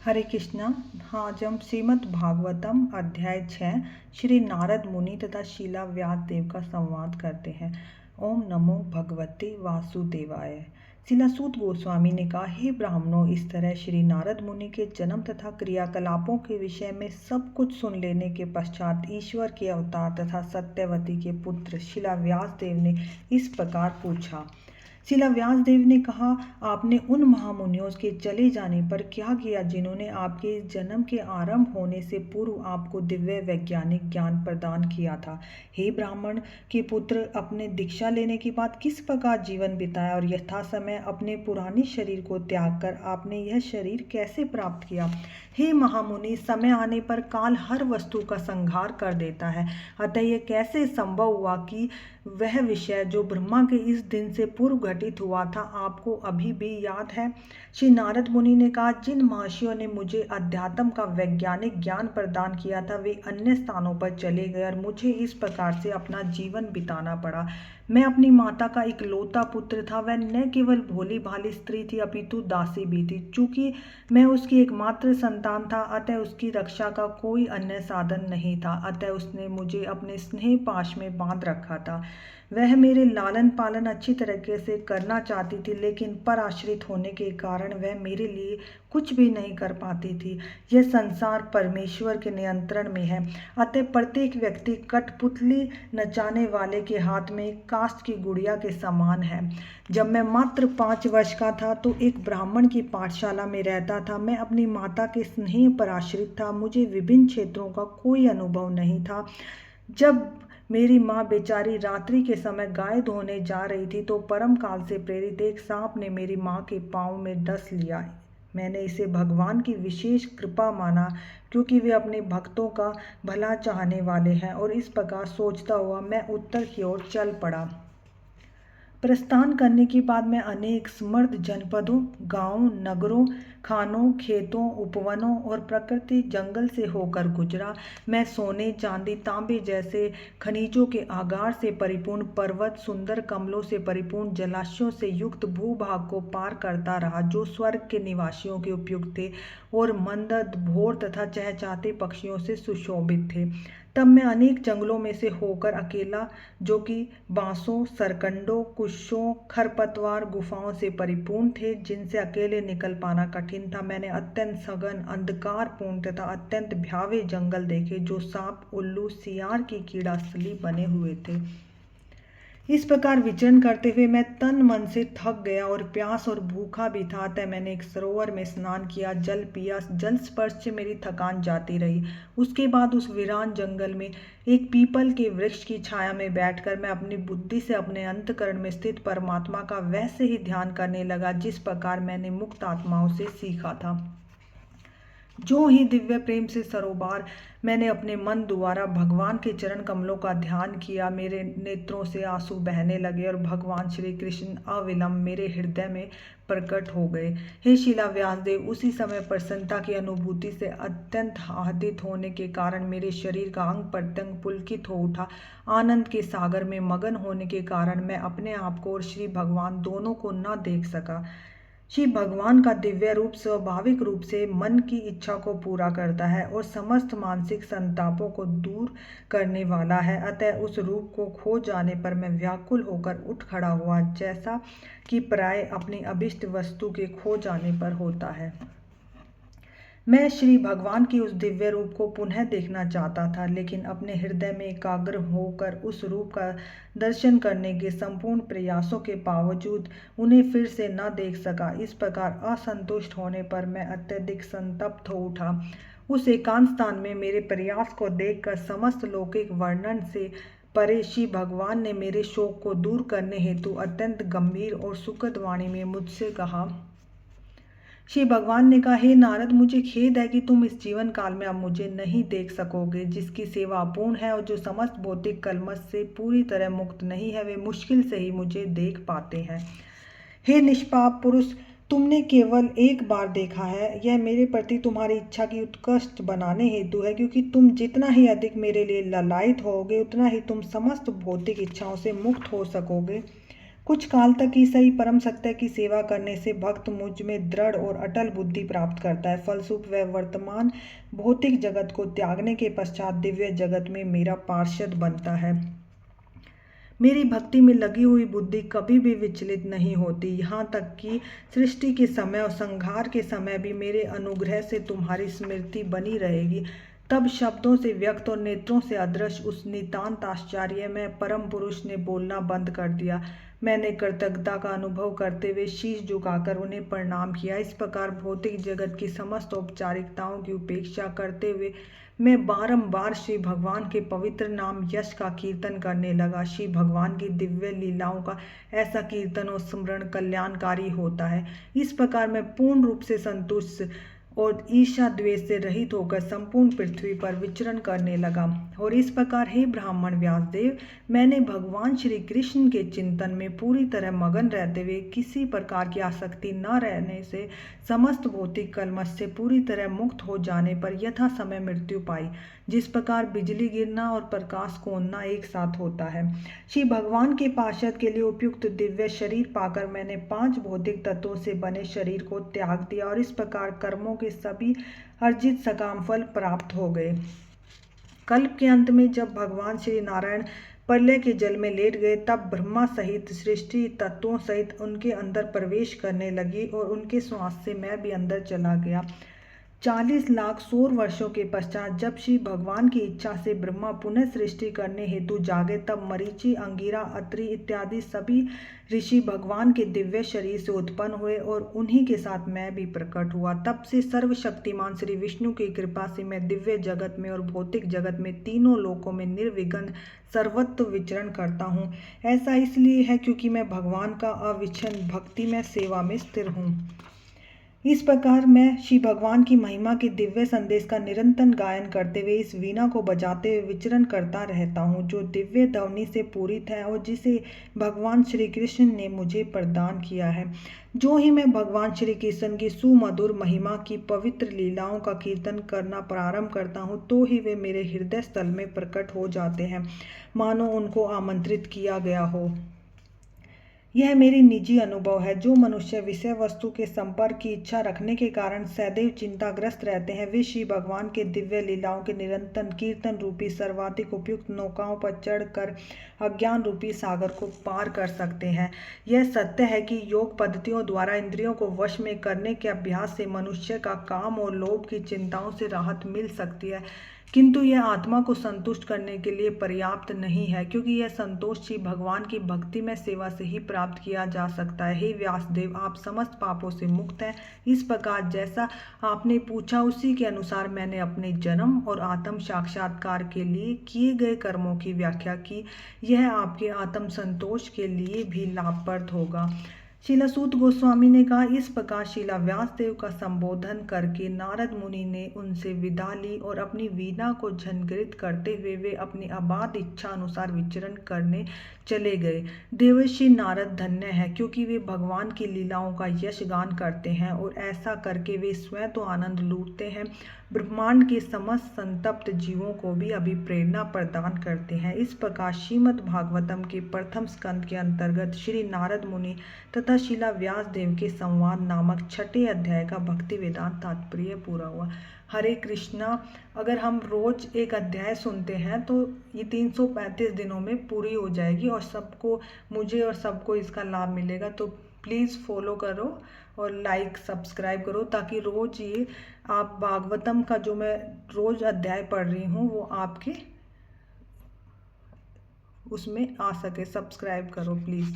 हरे कृष्णा। आज हम श्रीमद् भागवतम अध्याय 6 श्री नारद मुनि तथा शीला व्यास देव का संवाद करते हैं। ओम नमो भगवते वासुदेवाय। शीला सूत गोस्वामी ने कहा, हे ब्राह्मणों, इस तरह श्री नारद मुनि के जन्म तथा क्रियाकलापों के विषय में सब कुछ सुन लेने के पश्चात ईश्वर के अवतार तथा सत्यवती के पुत्र शीला व्यास देव ने इस प्रकार पूछा। शीला व्यास देव ने कहा, आपने उन महामुनियों के चले जाने पर क्या किया जिन्होंने आपके जन्म के आरंभ होने से पूर्व आपको दिव्य वैज्ञानिक ज्ञान प्रदान किया था। हे ब्राह्मण के पुत्र, अपने दीक्षा लेने के बाद किस प्रकार जीवन बिताया और यथा समय अपने पुराने शरीर को त्याग कर आपने यह शरीर कैसे प्राप्त किया। हे महामुनि, समय आने पर काल हर वस्तु का संहार कर देता है, अतः यह कैसे संभव हुआ कि वह विषय जो ब्रह्मा के इस दिन से पूर्व घटित हुआ था आपको अभी भी याद है। श्री नारद मुनि ने कहा, जिन महर्षियों ने मुझे अध्यात्म का वैज्ञानिक ज्ञान प्रदान किया था वे अन्य स्थानों पर चले गए और मुझे इस प्रकार से अपना जीवन बिताना पड़ा। मैं अपनी माता का इकलौता पुत्र था। वह न केवल भोली भाली स्त्री थी अपितु दासी भी थी। चूंकि मैं उसकी एकमात्र संतान था अतः उसकी रक्षा का कोई अन्य साधन नहीं था, अतः उसने मुझे अपने स्नेह पाश में बांध रखा था। वह मेरे लालन पालन अच्छी तरीके से करना चाहती थी, लेकिन पर आश्रित होने के कारण वह मेरे लिए कुछ भी नहीं कर पाती थी। यह संसार परमेश्वर के नियंत्रण में है, अतः प्रत्येक व्यक्ति कठपुतली नचाने वाले के हाथ में काष्ठ की गुड़िया के समान है। जब मैं मात्र 5 वर्ष का था तो एक ब्राह्मण की पाठशाला में रहता था। मैं अपनी माता के स्नेह पर आश्रित था। मुझे विभिन्न क्षेत्रों का कोई अनुभव नहीं था। जब मेरी माँ बेचारी रात्रि के समय गाय धोने जा रही थी तो परम काल से प्रेरित एक सांप ने मेरी माँ के पाँव में डस लिया। मैंने इसे भगवान की विशेष कृपा माना, क्योंकि वे अपने भक्तों का भला चाहने वाले हैं। और इस प्रकार सोचता हुआ मैं उत्तर की ओर चल पड़ा। प्रस्थान करने के बाद मैं अनेक समृद्ध जनपदों, गांवों, नगरों, खानों, खेतों, उपवनों और प्रकृति जंगल से होकर गुजरा। मैं सोने, चांदी, तांबे जैसे खनिजों के आगार से परिपूर्ण पर्वत, सुंदर कमलों से परिपूर्ण जलाशयों से युक्त भूभाग को पार करता रहा जो स्वर्ग के निवासियों के उपयुक्त थे और मंद, भोर तथा चहचहाते पक्षियों से सुशोभित थे। तब मैं अनेक जंगलों में से होकर अकेला, जो कि बांसों, सरकंडों, कुशों, खरपतवार, गुफाओं से परिपूर्ण थे जिनसे अकेले निकल पाना कठिन था, मैंने अत्यंत सघन, अंधकारपूर्ण तथा अत्यंत भयावह जंगल देखे जो सांप, उल्लू, सियार की कीड़ास्थली बने हुए थे। इस प्रकार विचरण करते हुए मैं तन मन से थक गया और प्यास और भूखा भी था, अतः मैंने एक सरोवर में स्नान किया, जल पिया। जल स्पर्श से मेरी थकान जाती रही। उसके बाद उस वीरान जंगल में एक पीपल के वृक्ष की छाया में बैठकर मैं अपनी बुद्धि से अपने अंतःकरण में स्थित परमात्मा का वैसे ही ध्यान करने लगा जिस प्रकार मैंने मुक्त आत्माओं से सीखा था। जो ही दिव्य प्रेम से सरोबार मैंने अपने मन द्वारा भगवान के चरण कमलों का ध्यान किया, मेरे नेत्रों से आंसू बहने लगे और भगवान श्री कृष्ण अविलंब मेरे हृदय में प्रकट हो गए। हे शीला व्यासदेव, उसी समय प्रसन्नता की अनुभूति से अत्यंत आहतित होने के कारण मेरे शरीर का अंग प्रत्यंग पुलकित हो उठा। आनंद के सागर में मगन होने के कारण मैं अपने आप को और श्री भगवान दोनों को न देख सका। श्री भगवान का दिव्य रूप स्वाभाविक रूप से मन की इच्छा को पूरा करता है और समस्त मानसिक संतापों को दूर करने वाला है, अतः उस रूप को खो जाने पर मैं व्याकुल होकर उठ खड़ा हुआ, जैसा कि प्राय अपनी अभिष्ट वस्तु के खो जाने पर होता है। मैं श्री भगवान की उस दिव्य रूप को पुनः देखना चाहता था, लेकिन अपने हृदय में एकाग्र होकर उस रूप का दर्शन करने के संपूर्ण प्रयासों के बावजूद उन्हें फिर से न देख सका। इस प्रकार असंतुष्ट होने पर मैं अत्यधिक संतप्त हो उठा। उस एकांत स्थान में मेरे प्रयास को देखकर समस्त लौकिक वर्णन से परे श्री भगवान ने मेरे शोक को दूर करने हेतु अत्यंत गंभीर और सुखद वाणी में मुझसे कहा। श्री भगवान ने कहा, हे नारद, मुझे खेद है कि तुम इस जीवन काल में अब मुझे नहीं देख सकोगे। जिसकी सेवा अपूर्ण है और जो समस्त भौतिक कलमश से पूरी तरह मुक्त नहीं है, वे मुश्किल से ही मुझे देख पाते हैं। हे निष्पाप पुरुष, तुमने केवल एक बार देखा है। यह मेरे प्रति तुम्हारी इच्छा की उत्कृष्ट बनाने हेतु है, क्योंकि तुम जितना ही अधिक मेरे लिए ललायित होगे उतना ही तुम समस्त भौतिक इच्छाओं से मुक्त हो सकोगे। कुछ काल तक ही सही परम सत्य की सेवा करने से भक्त मुझ में दृढ़ और अटल बुद्धि प्राप्त करता है। फलस्वरूप वह वर्तमान भौतिक जगत को त्यागने के पश्चात दिव्य जगत में मेरा पार्षद बनता है। मेरी भक्ति में लगी हुई बुद्धि कभी भी विचलित नहीं होती, यहाँ तक कि सृष्टि के समय और संहार के समय भी मेरे अनुग्रह से तुम्हारी स्मृति बनी रहेगी। तब शब्दों से व्यक्त और नेत्रों से अदृश्य उस नितांत आश्चर्य में परम पुरुष ने बोलना बंद कर दिया। मैंने कृतज्ञता का अनुभव करते हुए शीश झुकाकर उन्हें प्रणाम किया। इस प्रकार भौतिक जगत की समस्त औपचारिकताओं की उपेक्षा करते हुए मैं बारंबार श्री भगवान के पवित्र नाम यश का कीर्तन करने लगा। श्री भगवान की दिव्य लीलाओं का ऐसा कीर्तन और स्मरण कल्याणकारी होता है। इस प्रकार मैं पूर्ण रूप से संतुष्ट और ईर्ष्या द्वेष से रहित होकर संपूर्ण पृथ्वी पर विचरण करने लगा। और इस प्रकार हे ब्राह्मण व्यासदेव, मैंने भगवान श्री कृष्ण के चिंतन में पूरी तरह मगन रहते हुए किसी प्रकार की आसक्ति न रहने से समस्त भौतिक कलमश से पूरी तरह मुक्त हो जाने पर यथा समय मृत्यु पाई, जिस प्रकार बिजली गिरना और प्रकाश कोंदना एक साथ होता है। श्री भगवान के पार्षद के लिए उपयुक्त दिव्य शरीर पाकर मैंने 5 भौतिक तत्वों से बने शरीर को त्याग दिया और इस प्रकार कर्मों के सभी अर्जित सकाम फल प्राप्त हो गए। कल्प के अंत में जब भगवान श्री नारायण प्रलय के जल में लेट गए, तब ब्रह्मा सहित सृष्टि तत्वों सहित उनके अंदर प्रवेश करने लगी और उनके श्वास से मैं भी अंदर चला गया। 40 लाख सौर वर्षों के पश्चात जब श्री भगवान की इच्छा से ब्रह्मा पुनः सृष्टि करने हेतु जागे, तब मरीचि, अंगिरा, अत्रि इत्यादि सभी ऋषि भगवान के दिव्य शरीर से उत्पन्न हुए और उन्हीं के साथ मैं भी प्रकट हुआ। तब से सर्वशक्तिमान श्री विष्णु की कृपा से मैं दिव्य जगत में और भौतिक जगत में तीनों लोकों में निर्विघ्न सर्वत्र विचरण करता हूँ। ऐसा इसलिए है क्योंकि मैं भगवान का अविच्छिन्न भक्ति में सेवा में स्थिर हूँ। इस प्रकार मैं श्री भगवान की महिमा के दिव्य संदेश का निरंतर गायन करते हुए इस वीणा को बजाते हुए विचरण करता रहता हूँ, जो दिव्य ध्वनि से पूरित है और जिसे भगवान श्री कृष्ण ने मुझे प्रदान किया है। जो ही मैं भगवान श्री कृष्ण की सुमधुर महिमा की पवित्र लीलाओं का कीर्तन करना प्रारंभ करता हूँ, तो ही वे मेरे हृदय स्थल में प्रकट हो जाते हैं, मानो उनको आमंत्रित किया गया हो। यह मेरी निजी अनुभव है। जो मनुष्य विषय वस्तु के संपर्क की इच्छा रखने के कारण सदैव चिंताग्रस्त रहते हैं, वे श्री भगवान के दिव्य लीलाओं के निरंतर कीर्तन रूपी सर्वाधिक उपयुक्त नौकाओं पर चढ़कर अज्ञान रूपी सागर को पार कर सकते हैं। यह सत्य है कि योग पद्धतियों द्वारा इंद्रियों को वश में करने के अभ्यास से मनुष्य का काम और लोभ की चिंताओं से राहत मिल सकती है, किंतु यह आत्मा को संतुष्ट करने के लिए पर्याप्त नहीं है, क्योंकि यह संतोष श्री भगवान की भक्ति में सेवा से ही प्राप्त किया जा सकता है। हे व्यासदेव, आप समस्त पापों से मुक्त हैं। इस प्रकार जैसा आपने पूछा उसी के अनुसार मैंने अपने जन्म और आत्म साक्षात्कार के लिए किए गए कर्मों की व्याख्या की। यह आपके आत्म संतोष के लिए भी लाभप्रद होगा। शीला सूत गोस्वामी ने कहा, इस प्रकार शीला व्यासदेव का संबोधन करके नारद मुनि ने उनसे विदा ली और अपनी वीणा को झनकृत करते हुए वे अपनी अबाध इच्छा अनुसार विचरण करने चले गए। देवर्षि नारद धन्य है, क्योंकि वे भगवान की लीलाओं का यश गान करते हैं और ऐसा करके वे स्वयं तो आनंद लूटते हैं, ब्रह्मांड के समस्त संतप्त जीवों को भी अभिप्रेरणा प्रदान करते हैं। इस प्रकार श्रीमद् भागवतम के प्रथम स्कंद के अंतर्गत श्री नारद मुनि तथा शीला व्यासदेव के संवाद नामक छठे अध्याय का भक्ति वेदांत तात्पर्य पूरा हुआ। हरे कृष्णा। अगर हम रोज एक अध्याय सुनते हैं तो ये 335 दिनों में पूरी हो जाएगी और सबको, मुझे और सबको इसका लाभ मिलेगा। तो प्लीज़ फॉलो करो और लाइक सब्सक्राइब करो, ताकि रोज ये आप भागवतम का जो मैं रोज अध्याय पढ़ रही हूँ वो आपके उसमें आ सके। सब्सक्राइब करो प्लीज़।